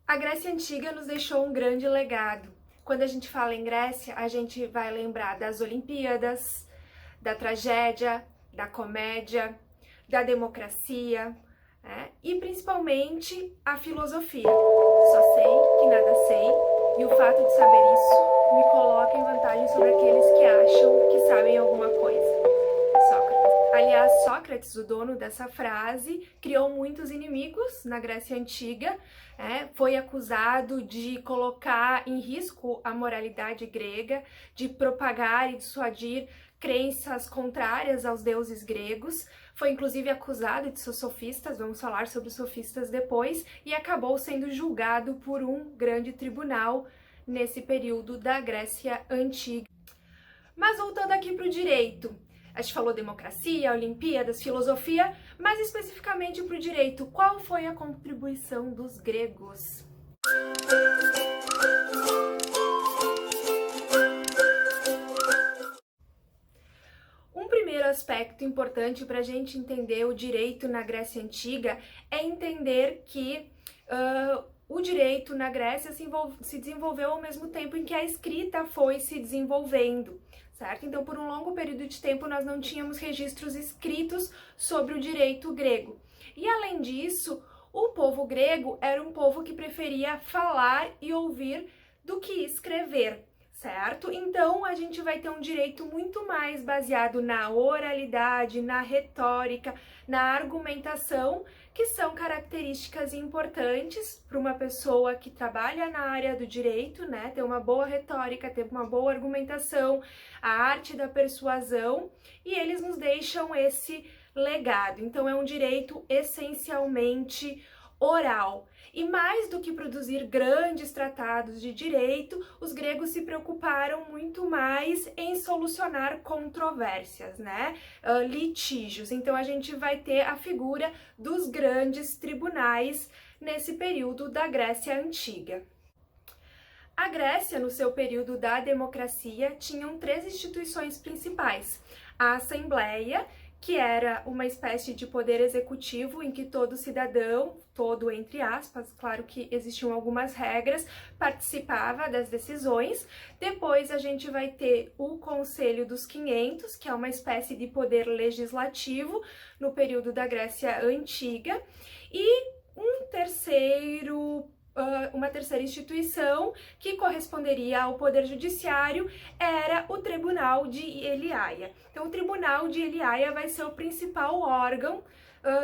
A Grécia Antiga nos deixou um grande legado. Quando a gente fala em Grécia, a gente vai lembrar das Olimpíadas, da tragédia, da comédia, da democracia, né? E principalmente a filosofia. Só sei que nada sei, e o fato de saber isso me coloca em vantagem sobre aqueles que acham que sabem alguma coisa. Sócrates. Aliás, Sócrates, o dono dessa frase, criou muitos inimigos na Grécia Antiga, foi acusado de colocar em risco a moralidade grega, de propagar e dissuadir crenças contrárias aos deuses gregos, foi inclusive acusado de ser sofistas, vamos falar sobre os sofistas depois, e acabou sendo julgado por um grande tribunal nesse período da Grécia Antiga. Mas voltando aqui para o direito, a gente falou democracia, Olimpíadas, filosofia, mas especificamente para o direito, qual foi a contribuição dos gregos? Um primeiro aspecto importante para a gente entender o direito na Grécia Antiga é entender que o direito na Grécia se desenvolveu ao mesmo tempo em que a escrita foi se desenvolvendo, certo? Então, por um longo período de tempo, nós não tínhamos registros escritos sobre o direito grego. E, além disso, o povo grego era um povo que preferia falar e ouvir do que escrever, certo? Então, a gente vai ter um direito muito mais baseado na oralidade, na retórica, na argumentação, que são características importantes para uma pessoa que trabalha na área do direito, né? Ter uma boa retórica, ter uma boa argumentação, a arte da persuasão, e eles nos deixam esse legado. Então, é um direito essencialmente oral. E mais do que produzir grandes tratados de direito, os gregos se preocuparam muito mais em solucionar controvérsias, né? Litígios. Então a gente vai ter a figura dos grandes tribunais nesse período da Grécia Antiga. A Grécia, no seu período da democracia, tinham três instituições principais: a Assembleia, que era uma espécie de poder executivo em que todo cidadão, todo entre aspas, claro que existiam algumas regras, participava das decisões. Depois a gente vai ter o Conselho dos 500, que é uma espécie de poder legislativo no período da Grécia Antiga, e uma terceira instituição que corresponderia ao Poder Judiciário era o Tribunal de Eliaia. Então, o Tribunal de Eliaia vai ser o principal órgão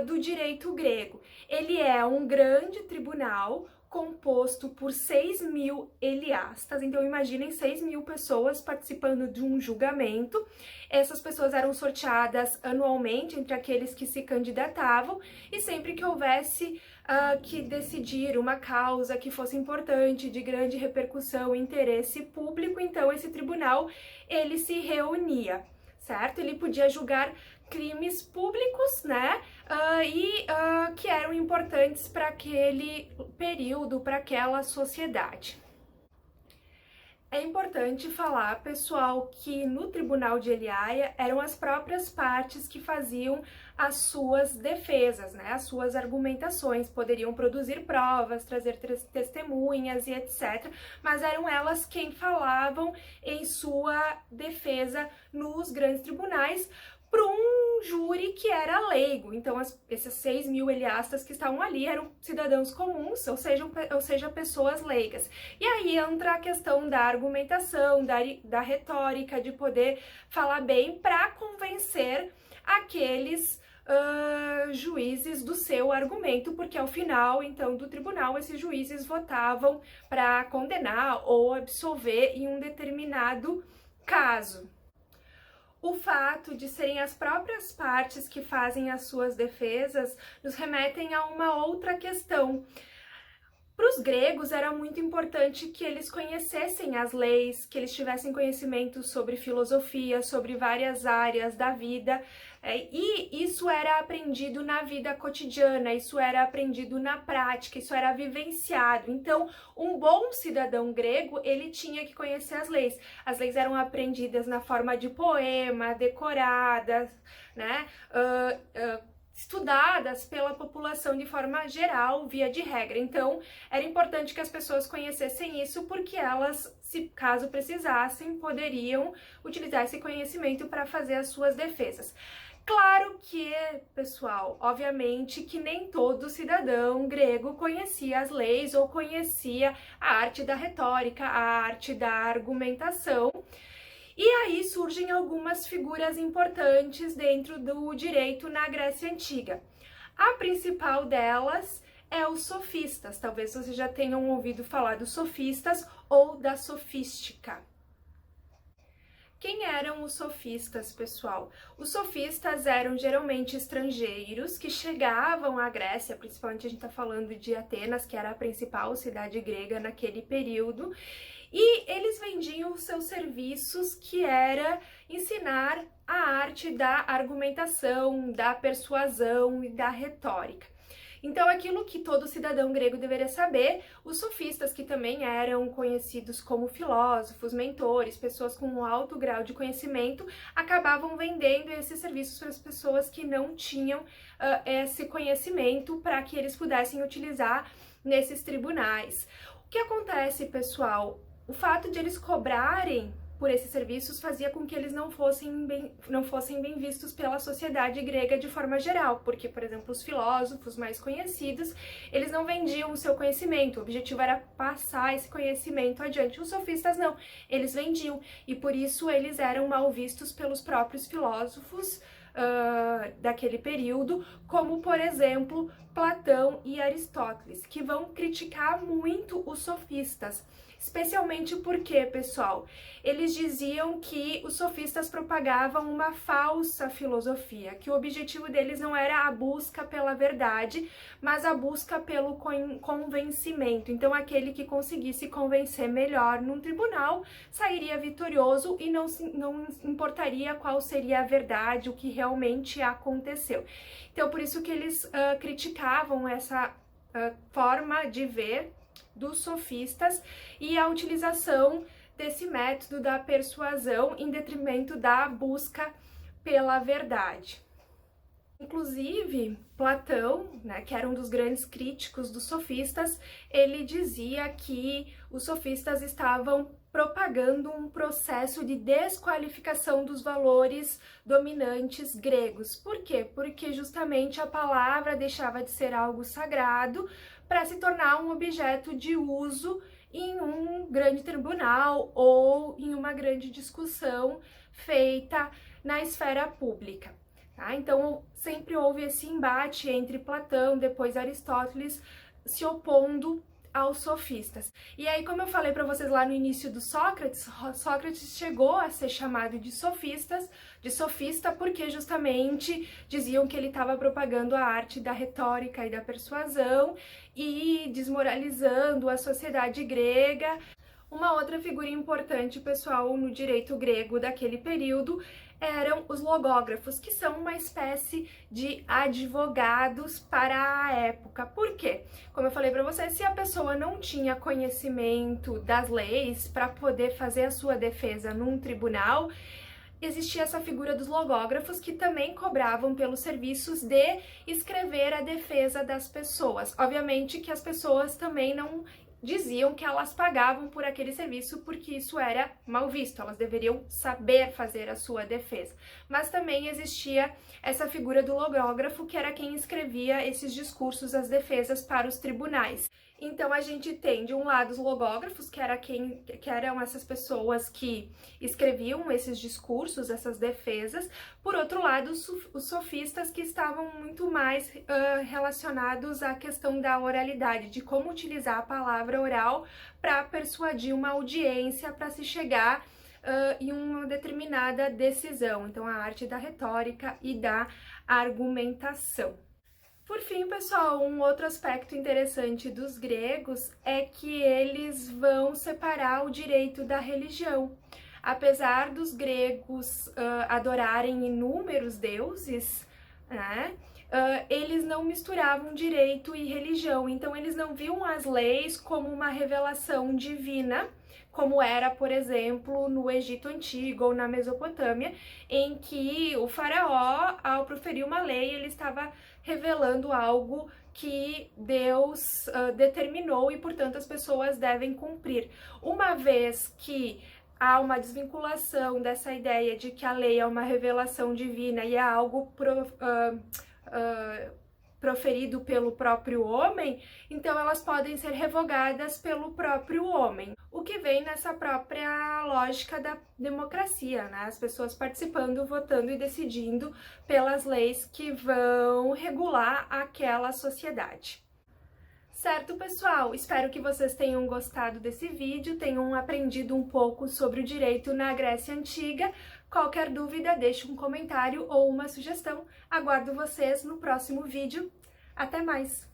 do direito grego. Ele é um grande tribunal composto por 6.000 eliastas, então imaginem 6.000 pessoas participando de um julgamento. Essas pessoas eram sorteadas anualmente entre aqueles que se candidatavam, e sempre que houvesse que decidir uma causa que fosse importante, de grande repercussão e interesse público, então esse tribunal ele se reunia, certo? Ele podia julgar crimes públicos, né, que eram importantes para aquele período, para aquela sociedade. É importante falar, pessoal, que no Tribunal de Eliaia eram as próprias partes que faziam as suas defesas, né, as suas argumentações, poderiam produzir provas, trazer testemunhas e etc., mas eram elas quem falavam em sua defesa nos grandes tribunais, para um júri que era leigo. Então, esses 6.000 eliastas que estavam ali eram cidadãos comuns, ou seja, pessoas leigas. E aí entra a questão da argumentação, da retórica, de poder falar bem para convencer aqueles juízes do seu argumento, porque ao final, então, do tribunal, esses juízes votavam para condenar ou absolver em um determinado caso. O fato de serem as próprias partes que fazem as suas defesas nos remetem a uma outra questão. Para os gregos era muito importante que eles conhecessem as leis, que eles tivessem conhecimento sobre filosofia, sobre várias áreas da vida, e isso era aprendido na vida cotidiana, isso era aprendido na prática, isso era vivenciado. Então, um bom cidadão grego, ele tinha que conhecer as leis. As leis eram aprendidas na forma de poema, decoradas, né? estudadas pela população de forma geral, via de regra. Então, era importante que as pessoas conhecessem isso, porque elas, se caso precisassem, poderiam utilizar esse conhecimento para fazer as suas defesas. Claro que, pessoal, obviamente que nem todo cidadão grego conhecia as leis ou conhecia a arte da retórica, a arte da argumentação. E aí surgem algumas figuras importantes dentro do direito na Grécia Antiga. A principal delas é os sofistas. Talvez vocês já tenham ouvido falar dos sofistas ou da sofística. Quem eram os sofistas, pessoal? Os sofistas eram geralmente estrangeiros que chegavam à Grécia, principalmente a gente está falando de Atenas, que era a principal cidade grega naquele período, e eles vendiam os seus serviços, que era ensinar a arte da argumentação, da persuasão e da retórica. Então, aquilo que todo cidadão grego deveria saber, os sofistas, que também eram conhecidos como filósofos, mentores, pessoas com um alto grau de conhecimento, acabavam vendendo esses serviços para as pessoas que não tinham esse conhecimento, para que eles pudessem utilizar nesses tribunais. O que acontece, pessoal? O fato de eles cobrarem por esses serviços fazia com que eles não fossem bem vistos pela sociedade grega de forma geral, porque, por exemplo, os filósofos mais conhecidos, eles não vendiam o seu conhecimento, o objetivo era passar esse conhecimento adiante. Os sofistas não, eles vendiam, e por isso eles eram mal vistos pelos próprios filósofos daquele período, como, por exemplo, Platão e Aristóteles, que vão criticar muito os sofistas. Especialmente porque, pessoal, eles diziam que os sofistas propagavam uma falsa filosofia, que o objetivo deles não era a busca pela verdade, mas a busca pelo convencimento. Então, aquele que conseguisse convencer melhor num tribunal sairia vitorioso e não importaria qual seria a verdade, o que realmente aconteceu. Então, por isso que eles criticavam essa forma de ver dos sofistas e a utilização desse método da persuasão em detrimento da busca pela verdade. Inclusive, Platão, né, que era um dos grandes críticos dos sofistas, ele dizia que os sofistas estavam propagando um processo de desqualificação dos valores dominantes gregos. Por quê? Porque justamente a palavra deixava de ser algo sagrado para se tornar um objeto de uso em um grande tribunal ou em uma grande discussão feita na esfera pública. Tá? Então, sempre houve esse embate entre Platão, depois Aristóteles, se opondo aos sofistas. E aí, como eu falei para vocês lá no início do Sócrates, Sócrates chegou a ser chamado de sofista, porque justamente diziam que ele estava propagando a arte da retórica e da persuasão e desmoralizando a sociedade grega. Uma outra figura importante, pessoal, no direito grego daquele período eram os logógrafos, que são uma espécie de advogados para a época. Por quê? Como eu falei para vocês, se a pessoa não tinha conhecimento das leis para poder fazer a sua defesa num tribunal, existia essa figura dos logógrafos, que também cobravam pelos serviços de escrever a defesa das pessoas. Obviamente que as pessoas também não diziam que elas pagavam por aquele serviço, porque isso era mal visto, elas deveriam saber fazer a sua defesa. Mas também existia essa figura do logógrafo, que era quem escrevia esses discursos, as defesas para os tribunais. Então a gente tem de um lado os logógrafos, que eram essas pessoas que escreviam esses discursos, essas defesas. Por outro lado, os sofistas, que estavam muito mais relacionados à questão da oralidade, de como utilizar a palavra oral para persuadir uma audiência, para se chegar em uma determinada decisão. Então, a arte da retórica e da argumentação. Por fim, pessoal, um outro aspecto interessante dos gregos é que eles vão separar o direito da religião. Apesar dos gregos adorarem inúmeros deuses, né, eles não misturavam direito e religião, então eles não viam as leis como uma revelação divina, como era, por exemplo, no Egito Antigo ou na Mesopotâmia, em que o faraó, ao proferir uma lei, ele estava revelando algo que Deus determinou e, portanto, as pessoas devem cumprir. Uma vez que há uma desvinculação dessa ideia de que a lei é uma revelação divina e é algo proferido pelo próprio homem, então elas podem ser revogadas pelo próprio homem. O que vem nessa própria lógica da democracia, né? As pessoas participando, votando e decidindo pelas leis que vão regular aquela sociedade. Certo, pessoal? Espero que vocês tenham gostado desse vídeo, tenham aprendido um pouco sobre o direito na Grécia Antiga. Qualquer dúvida, deixe um comentário ou uma sugestão. Aguardo vocês no próximo vídeo. Até mais!